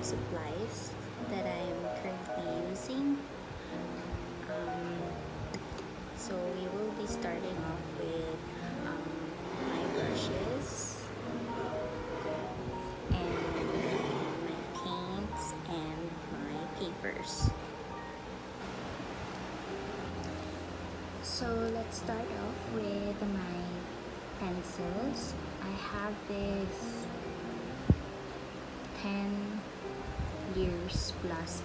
supplies that I'm currently using. Um, so we will be starting off with my brushes and my paints and my papers. So let's start off with my pencils. I have this 10 years plus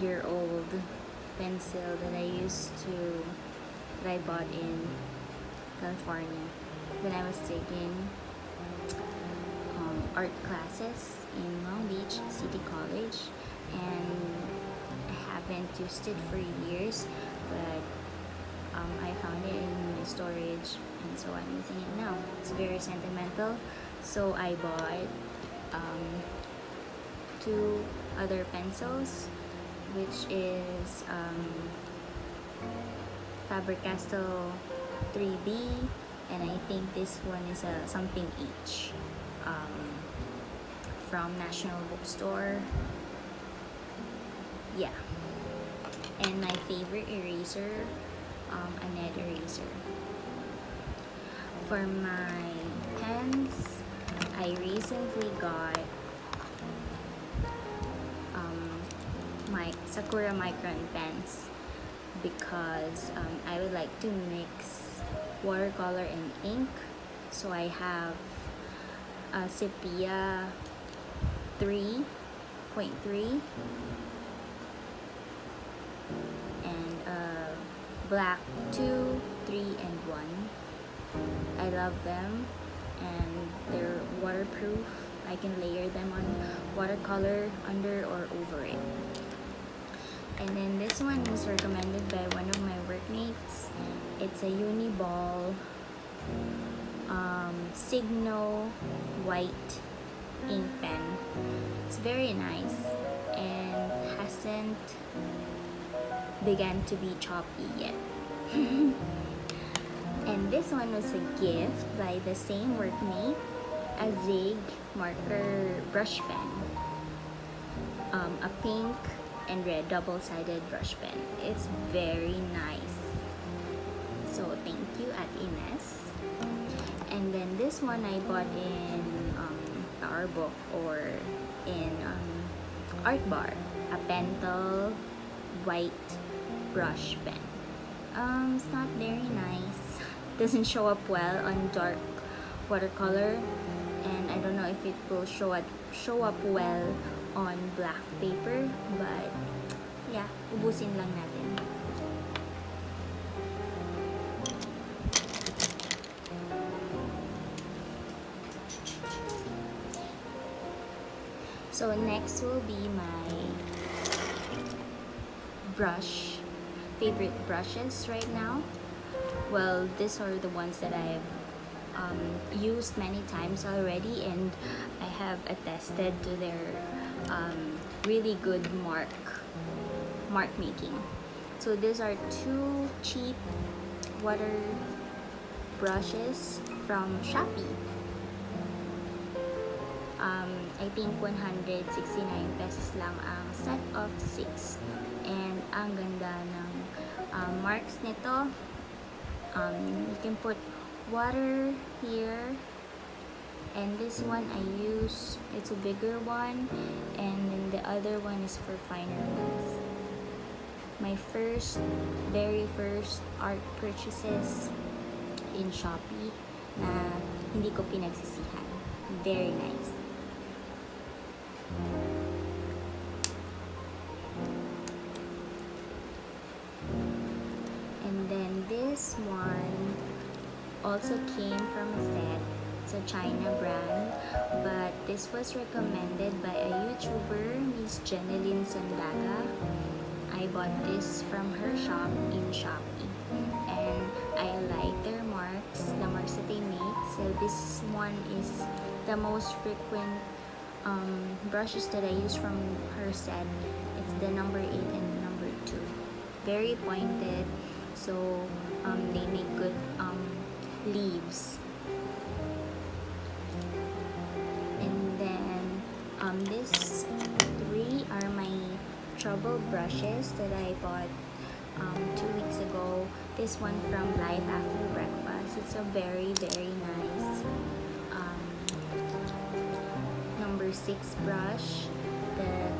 year old pencil that I bought in California when I was taking art classes in Long Beach City College, and I haven't used it for years, but I found it in my storage, and so I'm using it now. It's very sentimental, so I bought two other pencils, which is Faber-Castell 3B, and I think this one is something each, from National Bookstore. Yeah, and my favorite eraser, a net eraser. For my pens, I recently got my Sakura Micron pens because I would like to mix watercolor and ink. So I have a sepia 3.3 and a black 2, 3, and 1. I love them, and they're waterproof. I can layer them on watercolor under or over it. And then this one was recommended by one of my workmates. It's a Uniball Signo white ink pen. It's very nice and hasn't begun to be choppy yet. And this one was a gift by the same workmate, a Zig marker brush pen, a pink and red double-sided brush pen. It's very nice. So thank you at Ines. And then this one I bought in Power Book or in Art Bar, a Pentel white brush pen. It's not very nice. Doesn't show up well on dark watercolor, and I don't know if it will show up well on black paper, but yeah, ubusin lang natin. So next will be my favorite brushes right now. Well, these are the ones that I've used many times already, and I have attested to their really good mark making. So these are two cheap water brushes from Shopee. I think 169 pesos lang ang set of 6, and ang ganda ng marks nito. You can put water here, and this one I use, it's a bigger one, and then the other one is for finer ones. My very first art purchases in Shopee na hindi ko pinagsisihan. Very nice. And then this one also came from a set. It's a China brand, but this was recommended by a YouTuber, Miss Jeneline Sandaga. I bought this from her shop in Shopee, and I like the marks that they make. So this one is the most frequent brushes that I use from her set. It's the number 8 and number 2. Very pointed, so they make good leaves. And then These three are my trouble brushes that I bought 2 weeks ago. This one from Life After Breakfast. It's a very nice um, number 6 brush that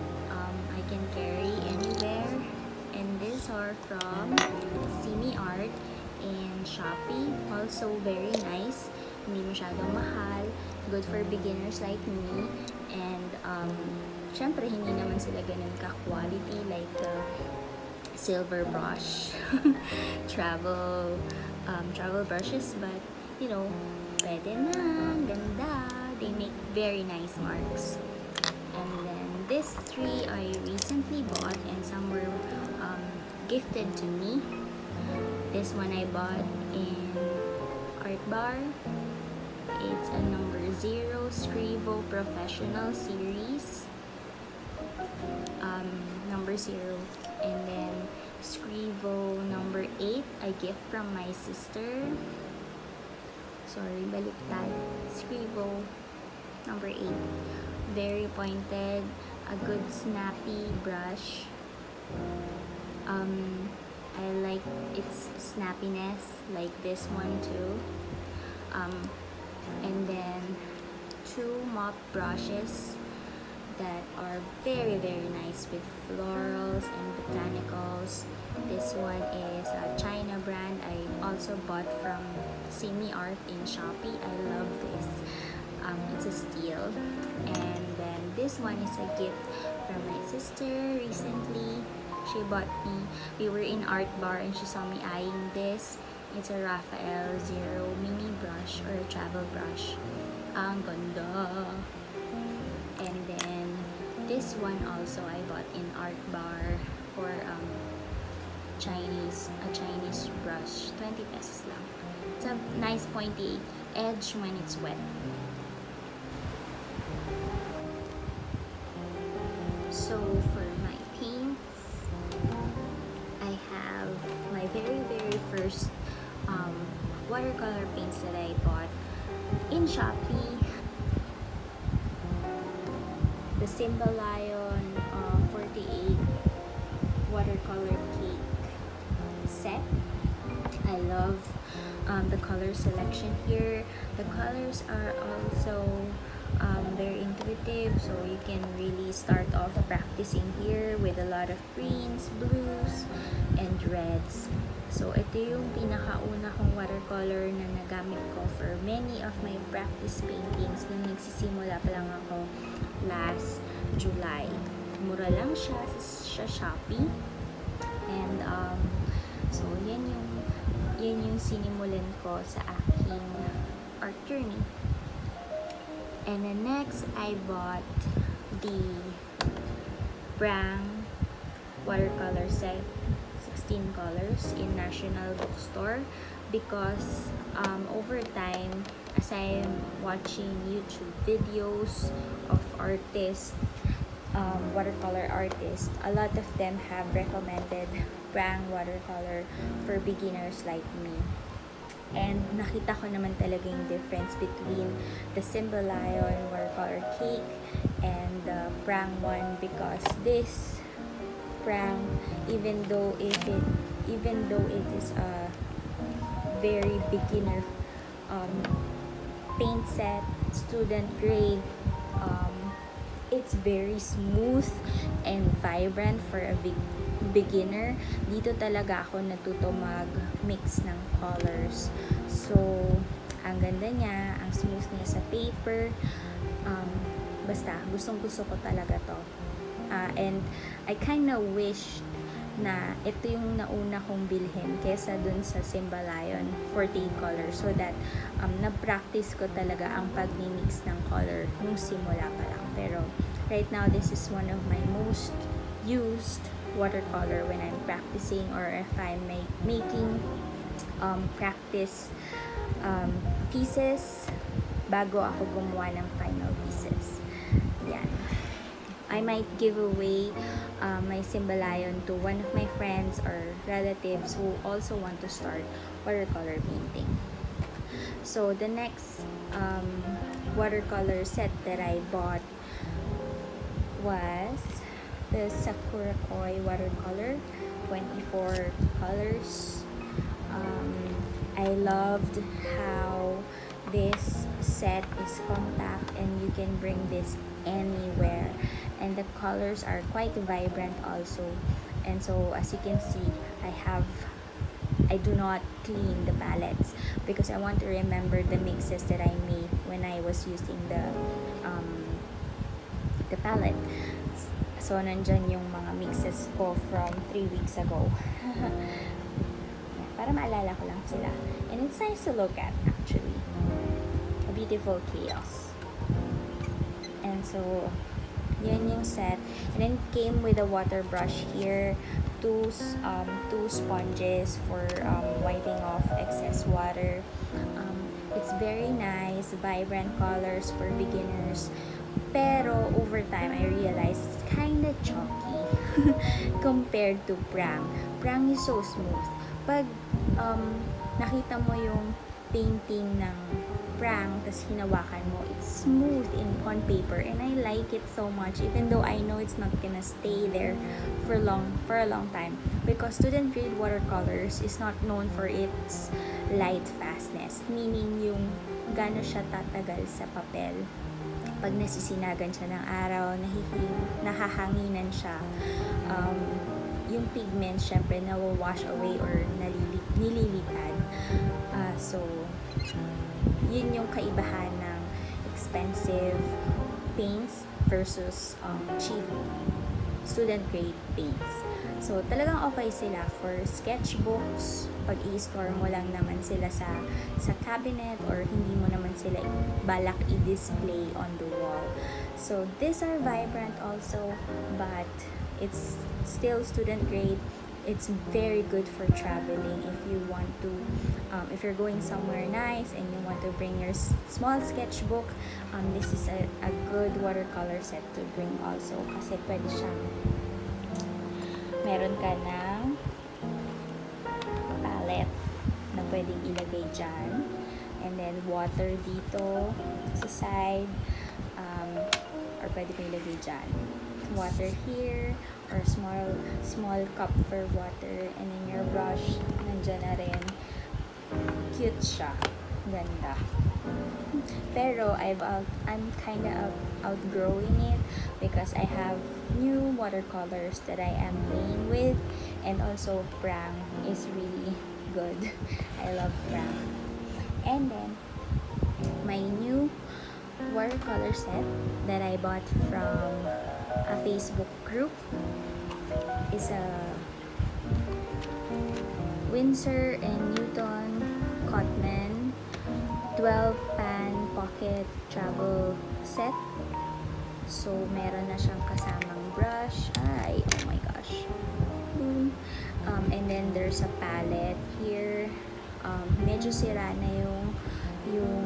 I can carry anywhere. And these are from Simi Art and Shopee. Also very nice. Hindi masyadong mahal. Good for beginners like me. And syempre hindi naman sila ganun ka-quality like silver brush travel brushes, but you know, pwede na, ganda, they make very nice marks. And then these three I recently bought and some were gifted to me. This one I bought in Art Bar. It's a number 0 Scrivo Professional Series, number 0. And then Scrivo number 8 I get from my sister. Sorry, baliktad. Scrivo number 8. Very pointed, a good snappy brush. I like its snappiness, like this one too. And then 2 mop brushes that are very nice with florals and botanicals. This one is a China brand. I also bought from Simi Art in Shopee. I love this. It's a steal. And then this one is a gift from my sister recently. She bought me, we were in Art Bar and she saw me eyeing this. It's a Raphael 0 mini brush or a travel brush. Ang ganda. And then this one also I bought in Art Bar for Chinese brush, 20 pesos lang. It's a nice pointy edge when it's wet. So for my paints, I have my very first watercolor paints that I bought in Shopee. The Simba Lion 48 watercolor cake set. I love the color selection here. The colors are also very intuitive, so you can really start off practicing here with a lot of greens, blues, and reds. So ito yung pinakauna kong watercolor na nagamit ko for many of my practice paintings nung nagsisimula pa lang ako last July. Mura lang siya sa Shopee. And so yan yung sinimulan ko sa aking art journey. And then next, I bought the Brang watercolor set, 16 colors in National Bookstore, because over time, as I'm watching YouTube videos of artists, watercolor artists, a lot of them have recommended Brang watercolor for beginners like me. And nakita ko naman talaga yung difference between the Simba Lion watercolor cake and the Brang one, because this Brang, even though it is a very beginner paint set, student grade, it's very smooth and vibrant for a beginner. Dito talaga ako natuto mag-mix ng colors. So, ang ganda niya, ang smooth niya sa paper. Basta, gustong-gusto ko talaga to. And I kinda wish na ito yung nauna kong bilhin kesa dun sa Simba Lion 48 colors, so that na-practice ko talaga ang pag-mix ng color nung simula pa lang. Pero right now, this is one of my most used watercolor when I'm practicing, or if I'm making practice pieces bago ako gumawa ng final pieces. Yan. I might give away my Simba Lion to one of my friends or relatives who also want to start watercolor painting. So the next watercolor set that I bought was the Sakura Koi watercolor, 24 colors. I loved how this set is compact and you can bring this anywhere, and the colors are quite vibrant also. And so as you can see, I do not clean the palettes because I want to remember the mixes that I made when I was using the palette. So nandyan yung mga mixes ko from 3 weeks ago. Para maalala ko lang sila. And it's nice to look at, actually. A beautiful chaos. And so, yan yung set. And then it came with a water brush here, two sponges for wiping off excess water. It's very nice, vibrant colors for beginners. Pero over time, I realized it's kinda chalky compared to Prang. Prang is so smooth. Pag nakita mo yung painting ng Prang, tas hinawakan mo, it's smooth on paper, and I like it so much, even though I know it's not gonna stay there for a long time, because student grade watercolors is not known for its light fastness, meaning yung gano'n siya tatagal sa papel. Pag nasisinagan siya ng araw, nahahanginan siya, yung pigment syempre nawawash away or nililipad. So yun yung kaibahan ng expensive paints versus cheap student grade paints. So talagang okay sila for sketchbooks, pag i-store mo lang naman sila sa cabinet, or hindi mo naman sila balak i-display on the wall. So these are vibrant also, but it's still student grade. It's very good for traveling if you want to, if you're going somewhere nice and you want to bring your small sketchbook. This is a good watercolor set to bring also, kasi pwede siyang meron ka ng palette na pwedeng ilagay dyan, and then water dito sa side, or pwede ko ilagay dyan water here, or small cup for water, and then your brush nandyan na rin. Cute siya, ganda. Pero I'm kinda outgrowing it because I have new watercolors that I am playing with, and also Prang is really good. I love Prang. And then my new watercolor set that I bought from a Facebook group is a Winsor & Newton Cotman 12 pan pocket travel set. So meron na siyang kasamang brush. Oh my gosh. And then there's a palette here. Medyo sira na yung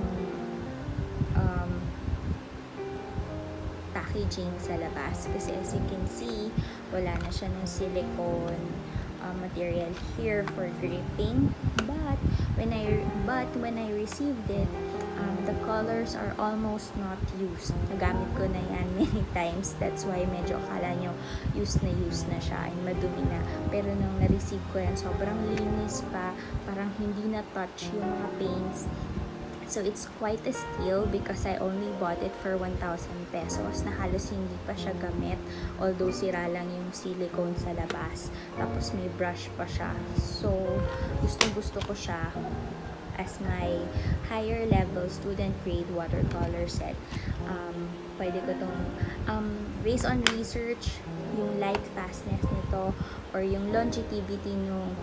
packaging sa labas, kasi as you can see, wala na siya ng silicone material here for gripping, but when I received it, the colors are almost not used. Nagamit ko na yan many times, that's why medyo akala nyo used na siya and madumi na, pero nung na-receive ko yan, sobrang linis pa, parang hindi na touch yung mga paints. So it's quite a steal because I only bought it for 1,000 pesos na halos hindi pa siya gamit, although sira lang yung silicone sa labas, tapos may brush pa siya. So gusto ko siya as my higher level student grade watercolor set. Pwede ko tong based on research, yung light fastness nito or yung longevity nung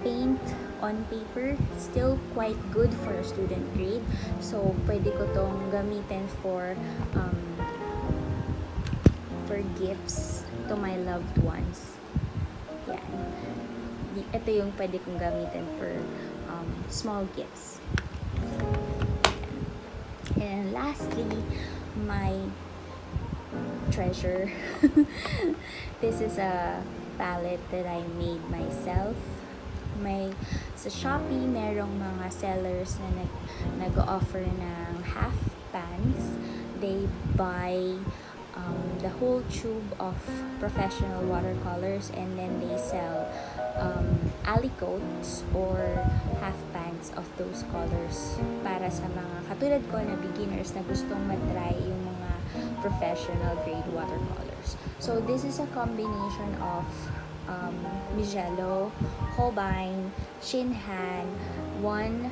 paint on paper still quite good for a student grade. So pwede ko tong gamitin for gifts to my loved ones. Yan. Ito yung pwede kong gamitin for small gifts. And lastly, my treasure. This is a palette that I made myself. Sa Shopee, merong mga sellers na nag-offer ng half pans. They buy the whole tube of professional watercolors, and then they sell alicoats or half pans of those colors para sa mga katulad ko na beginners na gustong matry yung mga professional grade watercolors. So this is a combination of Villo, Holbein, Shinhan, one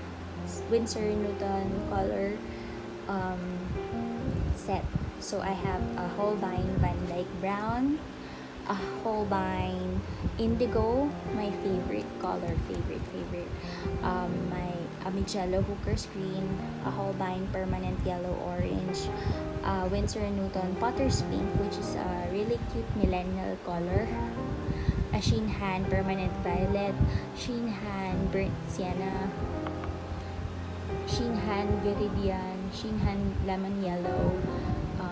Winsor Newton color set. So I have a Holbein Van Dyke Brown, a Holbein Indigo, my favorite color, my Jello Hooker's Green, a Holbein Permanent Yellow Orange, Winsor Newton Potter's Pink, which is a really cute millennial color, a Shinhan Permanent Violet, Shinhan Burnt Sienna, Shinhan Viridian, Shinhan Lemon Yellow,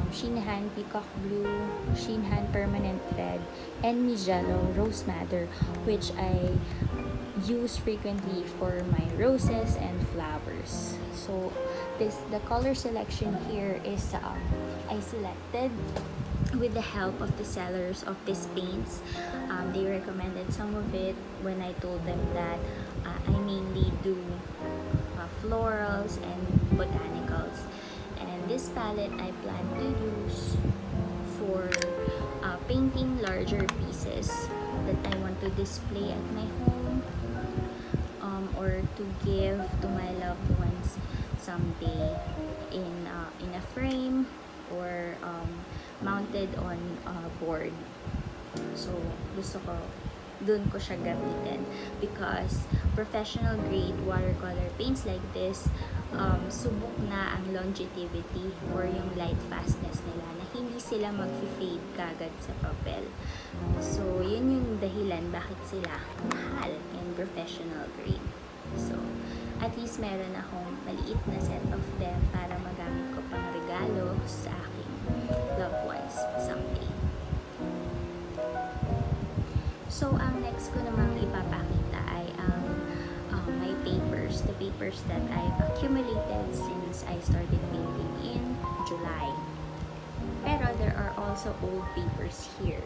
Shinhan Peacock Blue, Shinhan Permanent Red, and Jello Rose Madder, which I use frequently for my roses and flowers. So the color selection here is I selected with the help of the sellers of these paints. They recommended some of it when I told them that I mainly do florals and botanicals. And this palette I plan to use for painting larger pieces that I want to display at my home, or to give to my loved ones someday in a frame or mounted on a board. So gusto ko dun ko siya gamitin because professional grade watercolor paints like this, subok na ang longevity or yung light fastness nila na hindi sila mag-fade kagad sa papel. So yun yung dahilan bakit sila mahal in professional grade. So at least meron akong maliit na set of them para magamit ko pang regalo sa aking loved ones someday. So, ang next ko namang ipapakita ay ang my papers, the papers that I've accumulated since I started painting in July. Pero there are also old papers here.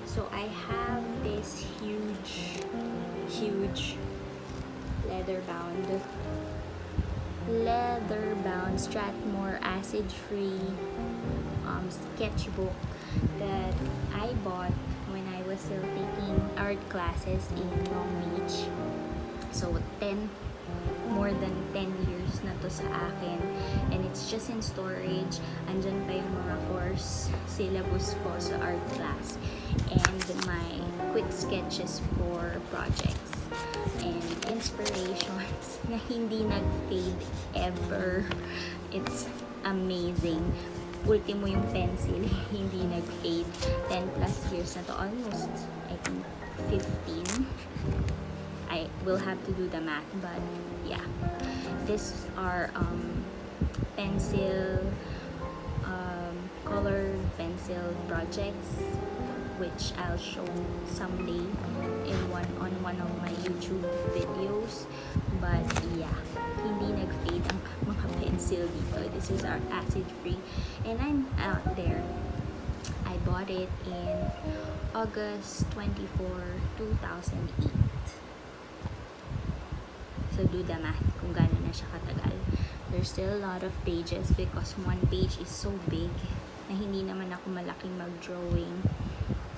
So, I have this huge leather-bound Strathmore acid-free sketchbook that I bought when I was still taking art classes in Long Beach. So more than 10 years na to sa akin, and it's just in storage. Andyan pa yung mga course syllabus ko sa art class and my quick sketches for projects and inspirations na hindi nag-fade ever. It's amazing. Ultimo yung pencil, hindi nag-fade. 10 plus years na to, almost I think 15. I will have to do the math, but yeah, these are pencil colored pencil projects which I'll show someday on one of my YouTube videos. But yeah, hindi nag-fade ang mga pencil dito. This is our acid free, and I'm out there. I bought it in August 24, 2008. So do the math kung gano'n na siya katagal. There's still a lot of pages because one page is so big na hindi naman ako malaking mag-drawing.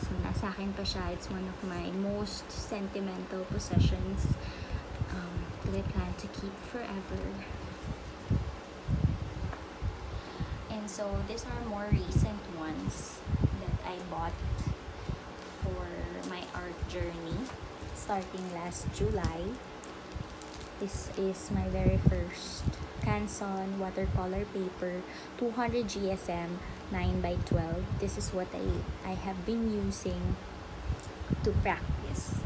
So nasa akin pa siya. It's one of my most sentimental possessions that I plan to keep forever. And so these are more recent ones that I bought for my art journey starting last July. This is my very first Canson watercolor paper, 200 GSM 9x12. This is what I have been using to practice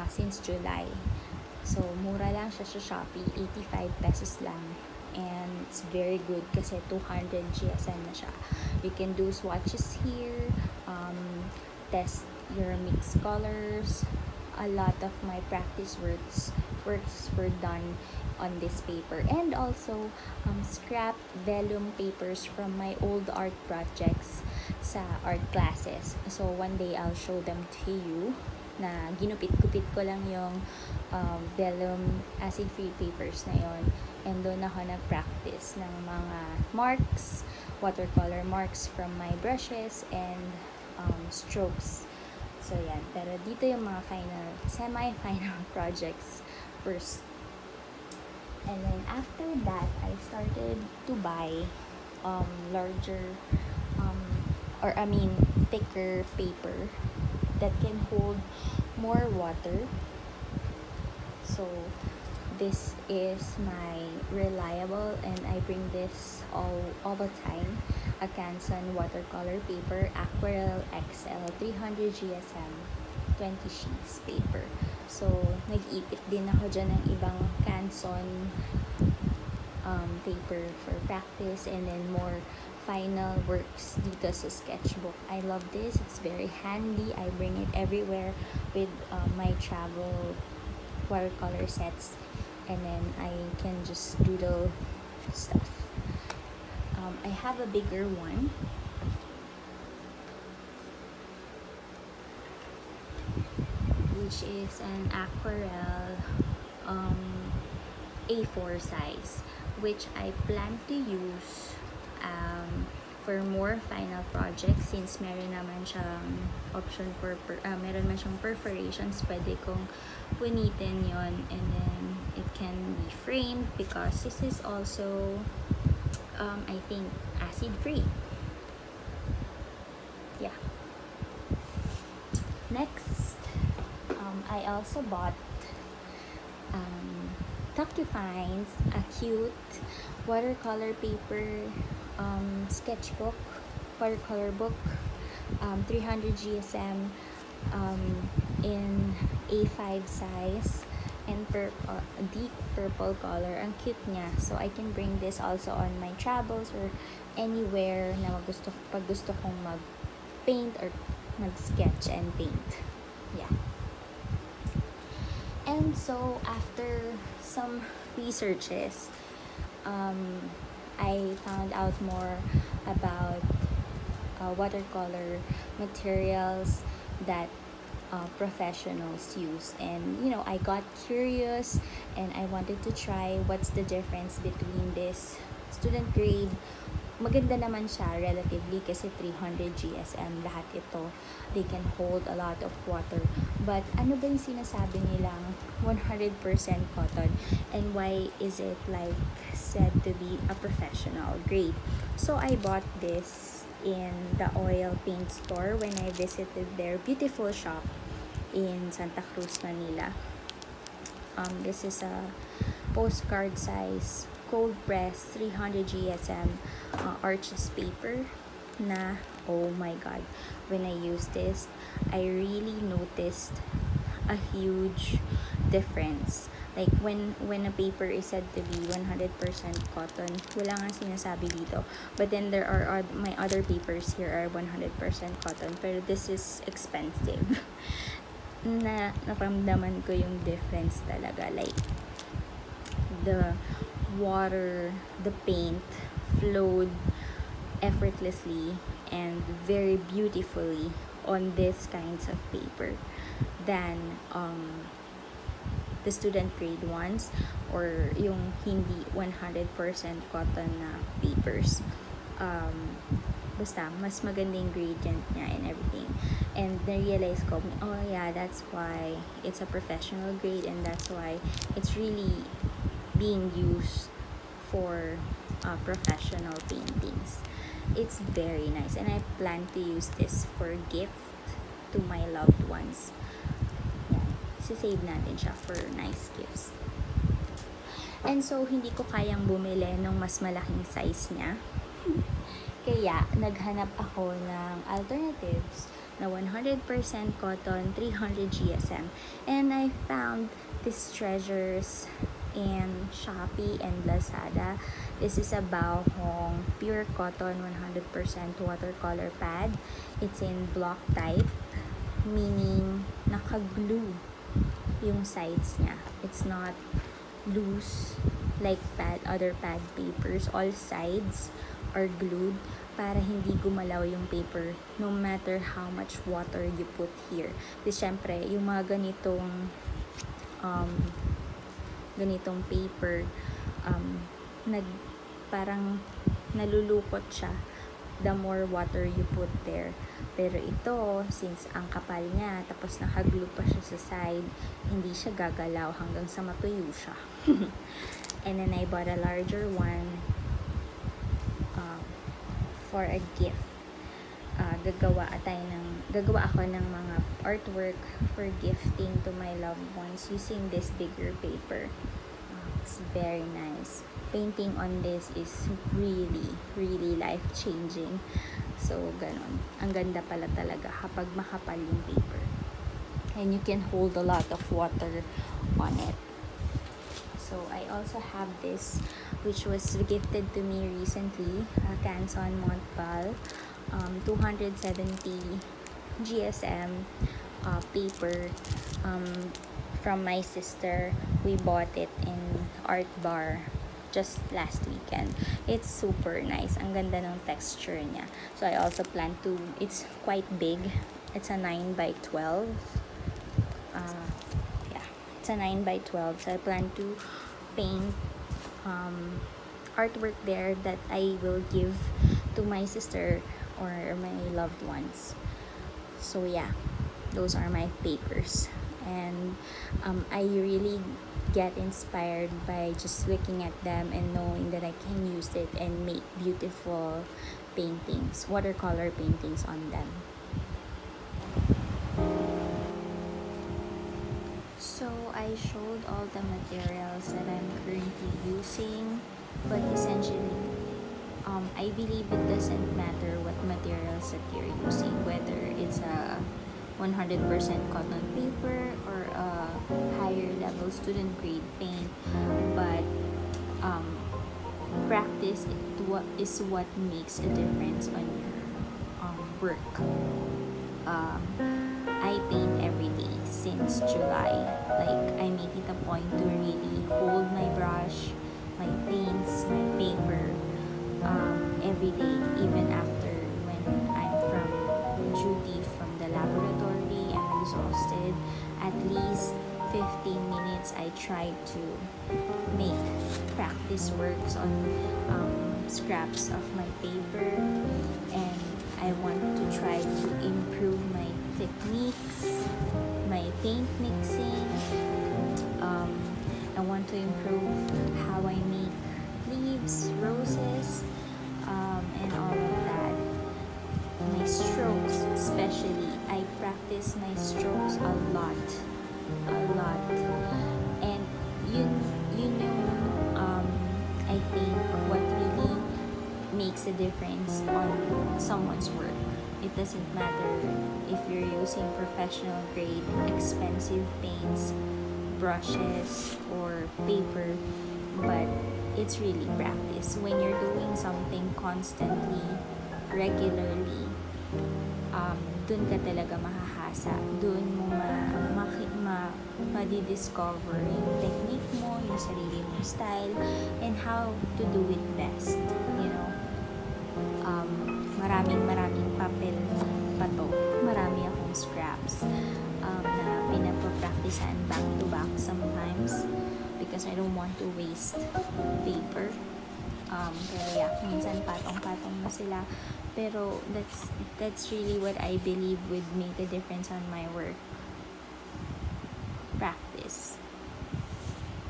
since July. So mura lang siya sa Shopee, 85 pesos lang. And it's very good kasi 200 GSM na siya. You can do swatches here, test your mixed colors, a lot of my practice works were done on this paper, and also scrap vellum papers from my old art projects sa art classes. So one day I'll show them to you na ginupit-gupit ko lang yung vellum acid-free papers na yon, and doon ako nag-practice ng mga marks, watercolor marks from my brushes and strokes. So yan, pero dito yung mga semi-final projects first. And then after that, I started to buy larger thicker paper that can hold more water. So this is my reliable, and I bring this all the time, a Canson watercolor paper, Aquarel XL 300 GSM 20 sheets paper. So nag-ipit din ako dyan ng ibang Canson paper for practice, and then more final works dito sa sketchbook. I love this. It's very handy. I bring it everywhere with my travel watercolor sets, and then I can just doodle stuff. I have a bigger one, which is an Aquarel A4 size, which I plan to use for more final projects, since meron naman siyang option for meron naman siyang perforations. Pwede kong punitin yon, and then it can be framed because this is also I think acid free. Yeah. Next, I also bought Tuckifines, a cute watercolor paper sketchbook, watercolor book, 300 GSM in A5 size, and deep purple color. Ang cute niya. So I can bring this also on my travels or anywhere na pag gusto kong mag-paint or mag-sketch and paint. Yeah. And so after some researches, I found out more about watercolor materials that professionals use, and I got curious and I wanted to try what's the difference between this student grade. Maganda naman siya relatively kasi 300 GSM lahat ito. They can hold a lot of water. But ano ba yung sinasabi nilang 100% cotton, and why is it said to be a professional grade? So I bought this in the oil paint store when I visited their beautiful shop in Santa Cruz, Manila. This is a postcard size cold press 300 GSM arches paper na, oh my god, when I used this, I really noticed a huge difference. Like when a paper is said to be 100% cotton, wala nga sinasabi dito, but then there are my other papers here are 100% cotton, pero this is expensive. Naramdaman ko yung difference talaga, like the water, the paint flowed effortlessly and very beautifully on these kinds of paper than the student grade ones or yung hindi 100% cotton na papers. Basta mas magandang gradient niya and everything, and na-realize ko, oh yeah, that's why it's a professional grade, and that's why it's really being used for professional paintings. It's very nice, and I plan to use this for gift to my loved ones. Yan. Save natin siya for nice gifts. And so, hindi ko kayang bumili ng mas malaking size niya. Kaya, naghanap ako ng alternatives na 100% cotton, 300 GSM. And I found these treasures in Shopee and Lazada. This is a Baohong pure cotton 100% watercolor pad. It's in block type, meaning naka-glue yung sides niya. It's not loose like other pad papers. All sides are glued para hindi gumalaw yung paper no matter how much water you put here. Kasi syempre, yung mga ganitong paper, parang nalulukot siya the more water you put there. Pero ito, since ang kapal niya, tapos nakaglue pa siya sa side, hindi siya gagalaw hanggang sa matuyo siya. And then I bought a larger one for a gift. Gagawa ako ng mga artwork for gifting to my loved ones using this bigger paper. It's very nice. Painting on this is really, really life-changing. So, ganon. Ang ganda pala talaga kapag makapal yung paper. And you can hold a lot of water on it. So, I also have this, which was gifted to me recently, a Canson Montval, 270 GSM paper from my sister. We bought it in Art Bar just last weekend. It's super nice. Ang ganda ng texture niya. So, I also plan to, it's quite big. It's a 9x12. It's a 9x12. So, I plan to paint artwork there that I will give to my sister or my loved ones. So yeah, those are my papers, and I really get inspired by just looking at them and knowing that I can use it and make beautiful paintings, watercolor paintings on them. So I showed all the materials that I'm currently using, but essentially I believe it doesn't matter what materials that you're using, whether it's a 100% cotton paper or a higher level student grade paint, but practice is what makes a difference on your work. I paint every day since July. Like, I make it a point to really hold my brush, my paints, my paper every day, even after when I'm from duty from the laboratory, I'm exhausted. At least 15 minutes I try to make practice works on scraps of my paper, and I want to try to improve my techniques, my paint mixing. I want to improve how I make leaves, roses, and all of that. My strokes, especially, I practice my strokes a lot, and I think what really makes a difference on someone's work. It doesn't matter if you're using professional grade, expensive paints, brushes, or paper, but it's really practice. When you're doing something constantly, regularly, dun ka talaga mahahasa. Dun mo madidiscover yung technique mo, yung sarili mong style, and how to do it best. You know, maraming papel pa to. Marami akong scraps na pinapapraktisan back to back sometimes because I don't want to waste paper. Pero yeah, minsan patong-patong na sila. Pero that's really what I believe would make a difference on my work. Practice,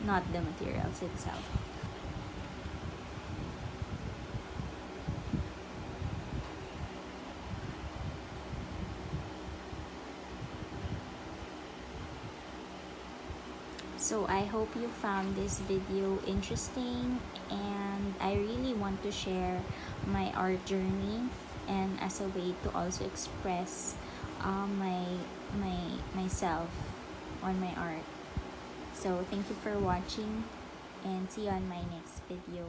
not the materials itself. So I hope you found this video interesting, and I really want to share my art journey and as a way to also express myself on my art. So thank you for watching, and see you on my next video.